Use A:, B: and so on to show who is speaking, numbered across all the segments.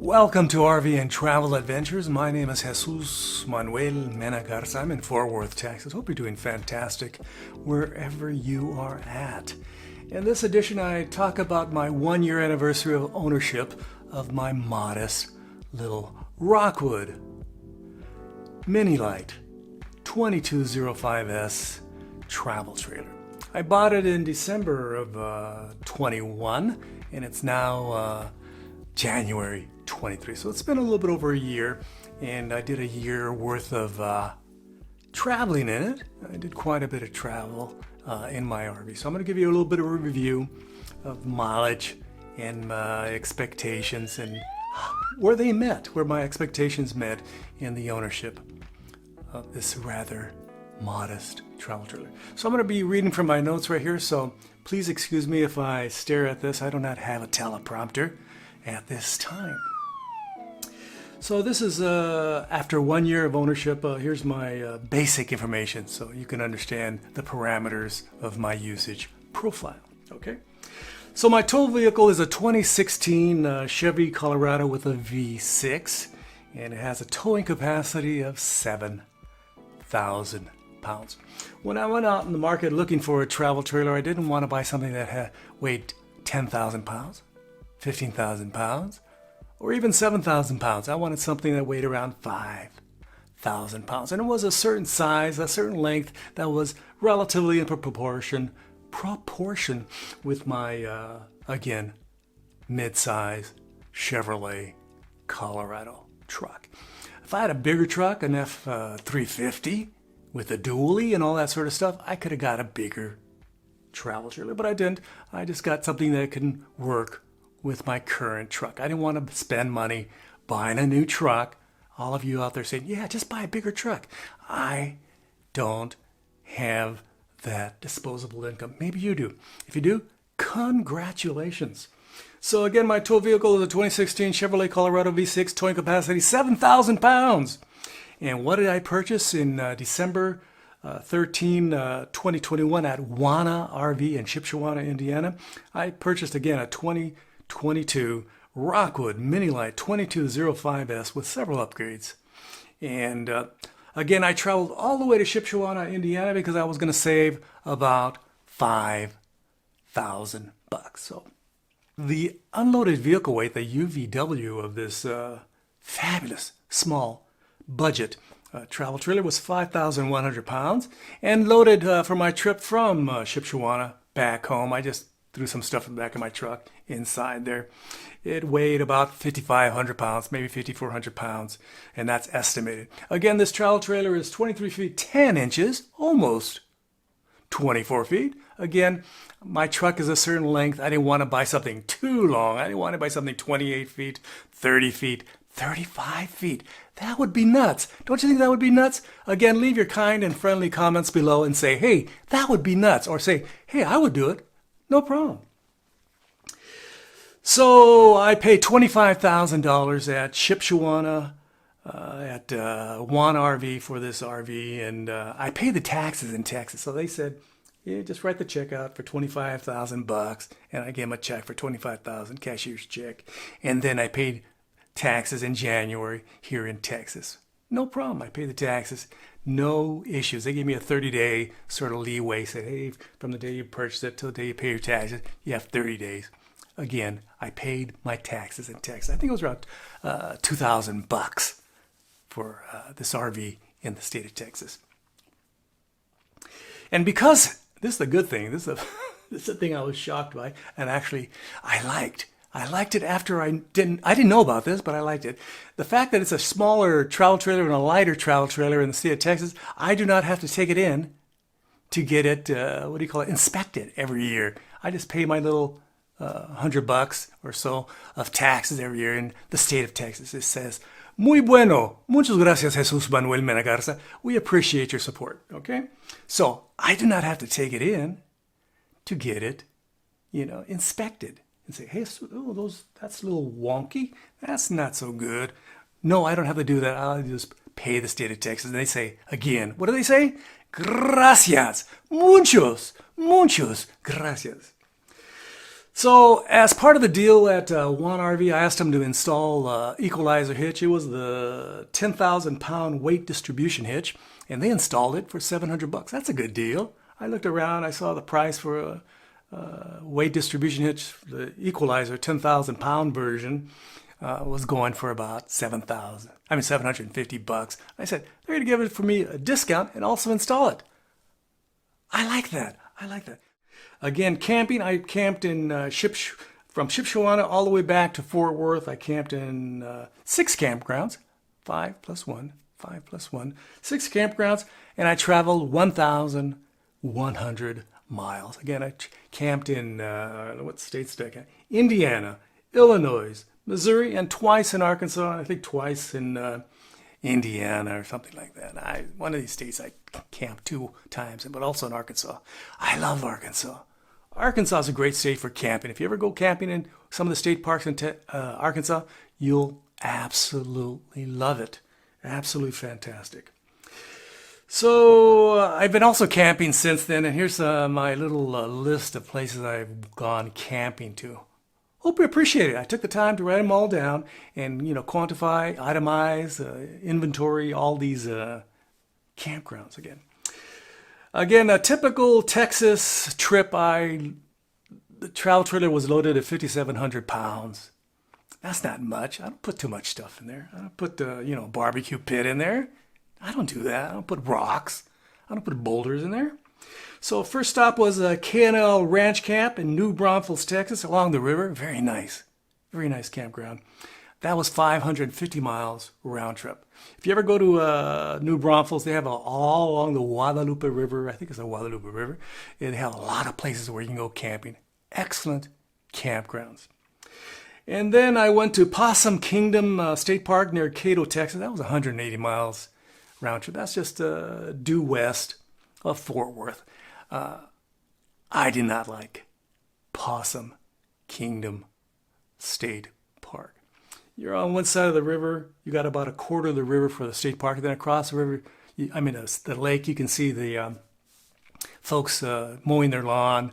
A: Welcome to RV and Travel Adventures. My name is Jesus Manuel Mena Garza. I'm in Fort Worth, Texas. Hope you're doing fantastic wherever you are at. In this edition, I talk about my 1-year anniversary of ownership of my modest little Rockwood Mini LITE 2205S travel trailer. I bought it in December of 21, and it's now January 23. So it's been a little bit over a year, and I did a year worth of traveling in it. I did quite a bit of travel in my RV. So I'm going to give you a little bit of a review of mileage and my expectations and where my expectations met in the ownership of this rather modest travel trailer. So I'm going to be reading from my notes right here, so please excuse me if I stare at this. I do not have a teleprompter at this time. So this is after 1 year of ownership. Here's my basic information so you can understand the parameters of my usage profile. Okay, so my tow vehicle is a 2016 Chevy Colorado with a V6, and it has a towing capacity of 7,000 pounds. When I went out in the market looking for a travel trailer, I didn't want to buy something that weighed 10,000 pounds, 15,000 pounds, or even 7,000 pounds. I wanted something that weighed around 5,000 pounds. And it was a certain size, a certain length that was relatively in proportion with my, again, mid-size Chevrolet Colorado truck. If I had a bigger truck, an F350 with a dually and all that sort of stuff, I could have got a bigger travel trailer, but I didn't. I just got something that can work with my current truck. I didn't want to spend money buying a new truck. All of you out there saying, yeah, just buy a bigger truck. I don't have that disposable income. Maybe you do. If you do, congratulations. So again, my tow vehicle is a 2016 Chevrolet Colorado V6, towing capacity 7,000 pounds. And what did I purchase in December 2021 at Wana RV in Shipshewana, Indiana? I purchased again a 2022 Rockwood Mini LITE 2205S with several upgrades. And again, I traveled all the way to Shipshewana, Indiana because I was going to save about $5,000. So the unloaded vehicle weight, the UVW of this fabulous small budget travel trailer was 5,100 pounds, and loaded for my trip from Shipshewana back home. I just threw some stuff in the back of my truck inside there. It weighed about 5,500 pounds, maybe 5,400 pounds, and that's estimated. Again, this travel trailer is 23 feet 10 inches, almost 24 feet. Again, my truck is a certain length. I didn't want to buy something too long. I didn't want to buy something 28 feet, 30 feet, 35 feet. That would be nuts. Don't you think that would be nuts? Again, leave your kind and friendly comments below and say, hey, that would be nuts. Or say, hey, I would do it. No problem. So I paid $25,000 at Shipshewana, at One RV for this RV, and I paid the taxes in Texas. So they said, yeah, just write the check out for $25,000, and I gave them a check for $25,000, cashier's check, and then I paid taxes in January here in Texas. No problem. I paid the taxes. No issues. They gave me a 30-day sort of leeway. Said, hey, from the day you purchased it till the day you pay your taxes, you have 30 days. Again, I paid my taxes in Texas. I think it was around $2,000 for this RV in the state of Texas. And because this is the good thing, this is the thing I was shocked by, and actually I liked it after I didn't know about this, but I liked it. The fact that it's a smaller travel trailer and a lighter travel trailer in the state of Texas, I do not have to take it in to get it, inspected every year. I just pay my little $100 or so of taxes every year in the state of Texas. It says, muy bueno, muchas gracias, Jesus Manuel Mena Garza. We appreciate your support, okay? So I do not have to take it in to get it, inspected. And say, hey, that's a little wonky. That's not so good. No, I don't have to do that. I'll just pay the state of Texas. And they say, again, what do they say? Gracias. Muchos gracias. So as part of the deal at One RV, I asked them to install equalizer hitch. It was the 10,000 pound weight distribution hitch, and they installed it for $700. That's a good deal. I looked around, I saw the price for a weight distribution hitch, the equalizer 10,000 pound version was going for about $750. I said, they're going to give it for me a discount and also install it. I like that. I like that. Again, camping, I camped in from Shipshewana all the way back to Fort Worth. I camped in 6 campgrounds, 5 plus 1, 6 campgrounds, and I traveled 1,100 miles. Again, I camped in, what states did I camp? Indiana, Illinois, Missouri, and twice in Arkansas, and I think twice in Indiana or something like that. One of these states I camped 2 times, but also in Arkansas. I love Arkansas. Arkansas is a great state for camping. If you ever go camping in some of the state parks in Arkansas, you'll absolutely love it. Absolutely fantastic. So I've been also camping since then, and here's my little list of places I've gone camping to. Hope you appreciate it. I took the time to write them all down and, quantify, itemize, inventory all these campgrounds again. Again, a typical Texas trip, the travel trailer was loaded at 5,700 pounds. That's not much. I don't put too much stuff in there. I don't put the, barbecue pit in there. I don't do that. I don't put rocks. I don't put boulders in there. So first stop was a K&L Ranch Camp in New Braunfels, Texas, along the river. Very nice campground. That was 550 miles round trip. If you ever go to New Braunfels, they have all along the Guadalupe River. I think it's the Guadalupe River. They have a lot of places where you can go camping. Excellent campgrounds. And then I went to Possum Kingdom State Park near Cato, Texas. That was 180 miles round trip. That's just due west of Fort Worth. I did not like Possum Kingdom State Park. You're on one side of the river. You got about a quarter of the river for the state park. And then across the river, the lake, you can see the folks mowing their lawn,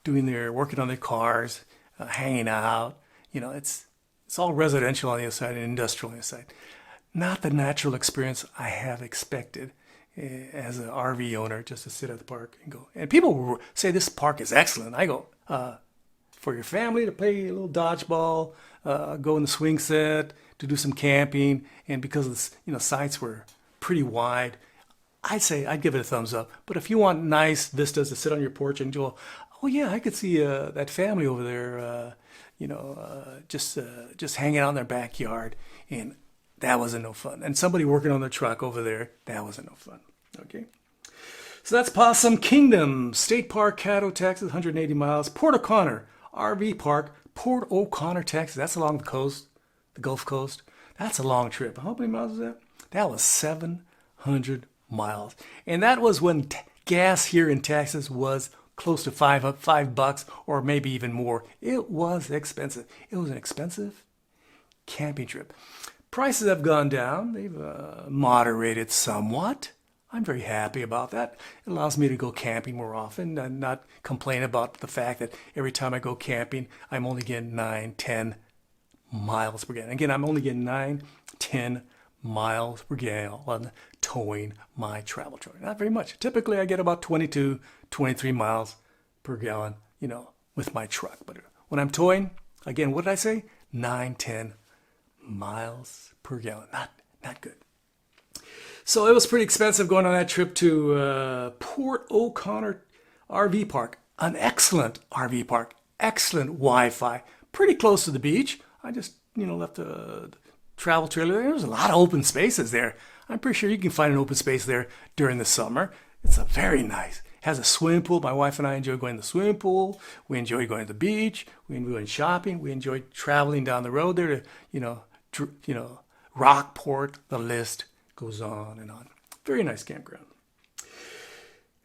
A: working on their cars, hanging out. It's all residential on the other side and industrial on the other side. Not the natural experience I have expected as an RV owner, just to sit at the park and go. And people say this park is excellent. I go, for your family to play a little dodgeball, go in the swing set, to do some camping, and because the sites were pretty wide, I'd give it a thumbs up. But if you want nice vistas to sit on your porch and go, oh yeah, I could see that family over there, just hanging out in their backyard, and that wasn't no fun. And somebody working on their truck over there, that wasn't no fun. Okay. So that's Possum Kingdom State Park, Cato, Texas, 180 miles. Port O'Connor RV Park, Port O'Connor, Texas. That's along the coast, the Gulf Coast. That's a long trip. How many miles was that? That was 700 miles. And that was when gas here in Texas was close to $5 or maybe even more. It was expensive. It was an expensive camping trip. Prices have gone down. They've moderated somewhat. I'm very happy about that. It allows me to go camping more often and not complain about the fact that every time I go camping, I'm only getting 9, 10 miles per gallon. Again, I'm only getting 9, 10 miles per gallon towing my travel trailer. Not very much. Typically, I get about 22, 23 miles per gallon, with my truck. But when I'm towing, again, what did I say? 9, 10 miles per gallon. Not good. So it was pretty expensive going on that trip to Port O'Connor RV Park. An excellent RV park. Excellent Wi-Fi. Pretty close to the beach. I just, left the travel trailer there. There's a lot of open spaces there. I'm pretty sure you can find an open space there during the summer. It's a very nice. Has a swimming pool. My wife and I enjoy going to the swimming pool. We enjoy going to the beach. We enjoy shopping. We enjoy traveling down the road there to, Rockport. The list goes on and on. Very nice campground.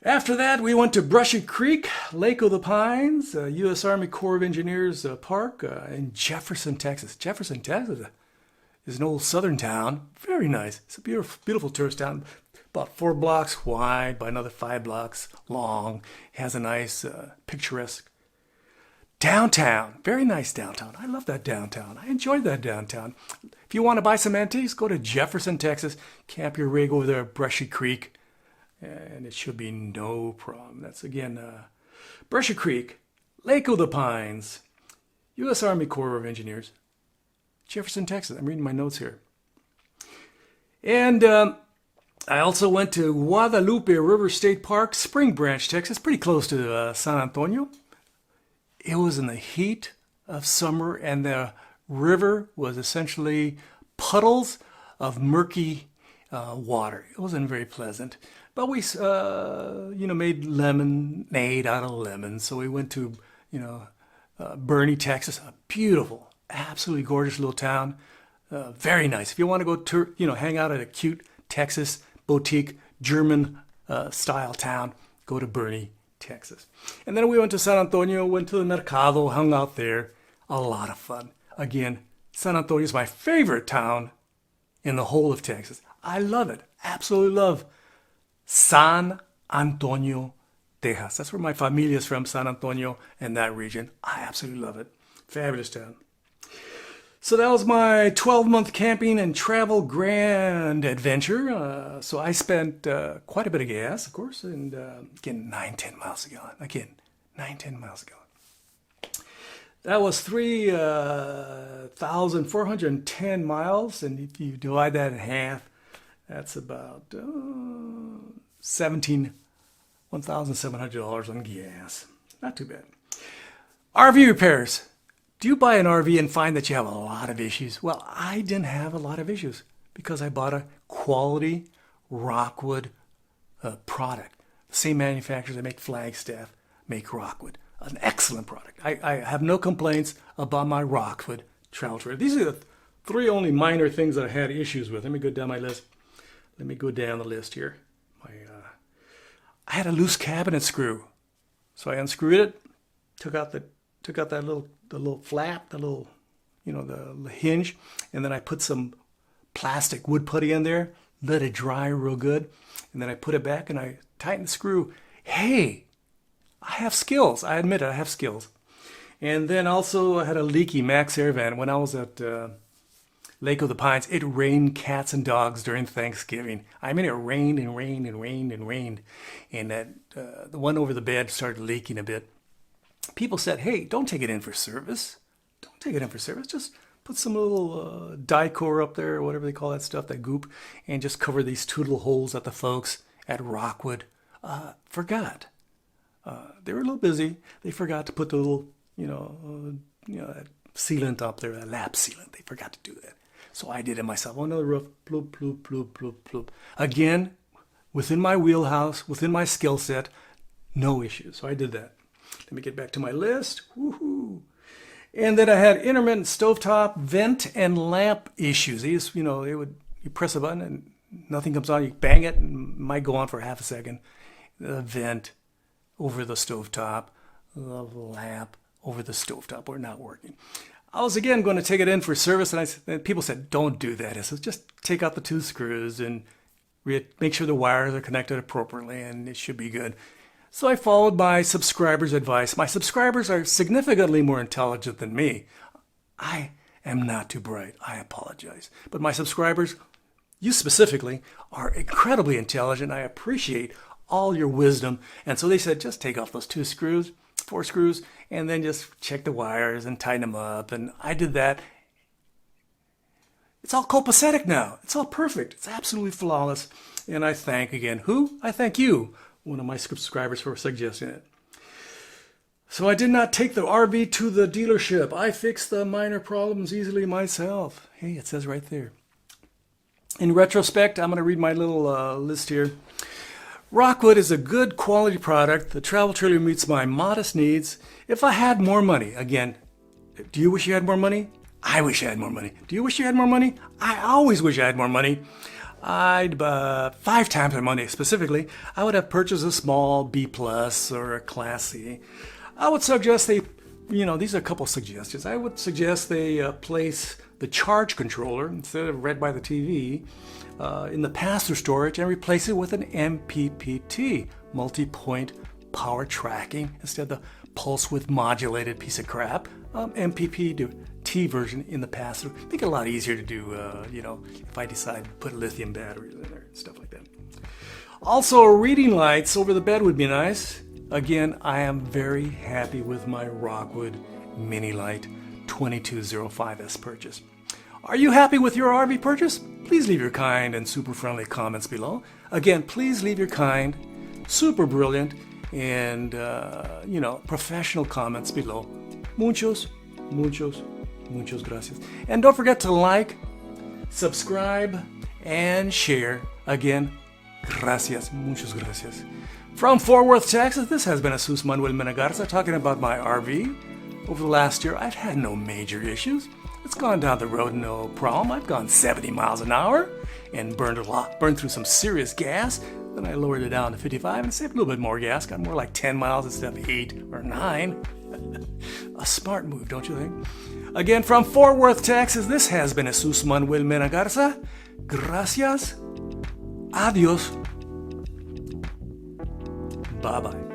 A: After that, we went to Brushy Creek, Lake of the Pines, U.S. Army Corps of Engineers Park in Jefferson, Texas. Jefferson, Texas is an old southern town. Very nice. It's a beautiful, beautiful tourist town. About 4 blocks wide by another 5 blocks long. It has a nice, picturesque Downtown, very nice downtown. I love that downtown. I enjoyed that downtown. If you want to buy some antiques, go to Jefferson, Texas. Camp your rig over there at Brushy Creek, and it should be no problem. That's again, Brushy Creek, Lake of the Pines, U.S. Army Corps of Engineers, Jefferson, Texas. I'm reading my notes here. And I also went to Guadalupe River State Park, Spring Branch, Texas, pretty close to San Antonio. It was in the heat of summer, and the river was essentially puddles of murky water. It wasn't very pleasant, but we, made lemonade out of lemons. So we went to, Boerne, Texas, a beautiful, absolutely gorgeous little town. Very nice. If you want to go hang out at a cute Texas boutique German style town, go to Boerne, Texas. And then we went to San Antonio, went to the Mercado, hung out there. A lot of fun. Again, San Antonio is my favorite town in the whole of Texas. I love it. Absolutely love San Antonio, Texas. That's where my familia is from, San Antonio and that region. I absolutely love it. Fabulous town. So that was my 12-month camping and travel grand adventure. So I spent quite a bit of gas, of course, and again, 9-10 miles a gallon. Again, 9-10 miles a gallon. That was 3,410 miles, and if you divide that in half, that's about $1,700 on gas. Not too bad. RV repairs. Do you buy an RV and find that you have a lot of issues? Well, I didn't have a lot of issues because I bought a quality Rockwood product. The same manufacturers that make Flagstaff make Rockwood. An excellent product. I have no complaints about my Rockwood travel trailer. These are the three only minor things that I had issues with. Let me go down my list. Let me go down the list here. I had a loose cabinet screw, so I unscrewed it, took out that little flap, the hinge, and then I put some plastic wood putty in there, let it dry real good, and then I put it back and I tightened the screw. Hey, I have skills. I admit it, I have skills. And then also I had a leaky Max Air van. When I was at Lake of the Pines, it rained cats and dogs during Thanksgiving. I mean, it rained and rained and rained and rained. And that the one over the bed started leaking a bit. People said, hey, don't take it in for service. Don't take it in for service. Just put some little Dicor up there, or whatever they call that stuff, that goop, and just cover these two little holes that the folks at Rockwood forgot. They were a little busy. They forgot to put the little, that sealant up there, that lap sealant. They forgot to do that. So I did it myself on the roof. Bloop, bloop, bloop, bloop, bloop. Again, within my wheelhouse, within my skill set, no issues. So I did that. Let me get back to my list. Woohoo! And then I had intermittent stovetop, vent, and lamp issues. These, you press a button and nothing comes on. You bang it, and it might go on for half a second. The vent over the stovetop, the lamp over the stovetop were not working. I was again going to take it in for service, and people said, "Don't do that." I said, "Just take out the two screws and make sure the wires are connected appropriately, and it should be good." So I followed my subscribers' advice. My subscribers are significantly more intelligent than me. I am not too bright. I apologize. But my subscribers, you specifically, are incredibly intelligent. I appreciate all your wisdom. And so they said, just take off those four screws, and then just check the wires and tighten them up. And I did that. It's all copacetic now. It's all perfect. It's absolutely flawless. And I thank again, who? I thank you, one of my subscribers, for suggesting it. So I did not take the RV to the dealership. I fixed the minor problems easily myself. Hey, it says right there. In retrospect, I'm going to read my little list here. Rockwood is a good quality product. The travel trailer meets my modest needs. If I had more money, again, do you wish you had more money? I wish I had more money. Do you wish you had more money? I always wish I had more money. I'd 5 times my money specifically. I would have purchased a small B+ or a Class C. I would suggest these are a couple suggestions. I would suggest they place the charge controller instead of read by the TV in the pass-through storage and replace it with an MPPT, multi-point power tracking, instead of the pulse width modulated piece of crap. MPP to T version in the pass-through. Make it a lot easier to do, if I decide to put lithium batteries in there and stuff like that. Also, reading lights over the bed would be nice. Again, I am very happy with my Rockwood Mini LITE 2205S purchase. Are you happy with your RV purchase? Please leave your kind and super friendly comments below. Again, please leave your kind, super brilliant, and professional comments below. Muchos gracias. And don't forget to like, subscribe, and share. Again, gracias, muchas gracias. From Fort Worth, Texas, this has been Jesus Manuel Menegarza talking about my RV. Over the last year, I've had no major issues. It's gone down the road, no problem. I've gone 70 miles an hour and burned through some serious gas. Then I lowered it down to 55 and saved a little bit more gas. Got more like 10 miles instead of 8 or 9. A smart move, don't you think? Again, from Fort Worth, Texas, this has been Jesus Manuel Menegarza. Gracias. Adios. Bye-bye.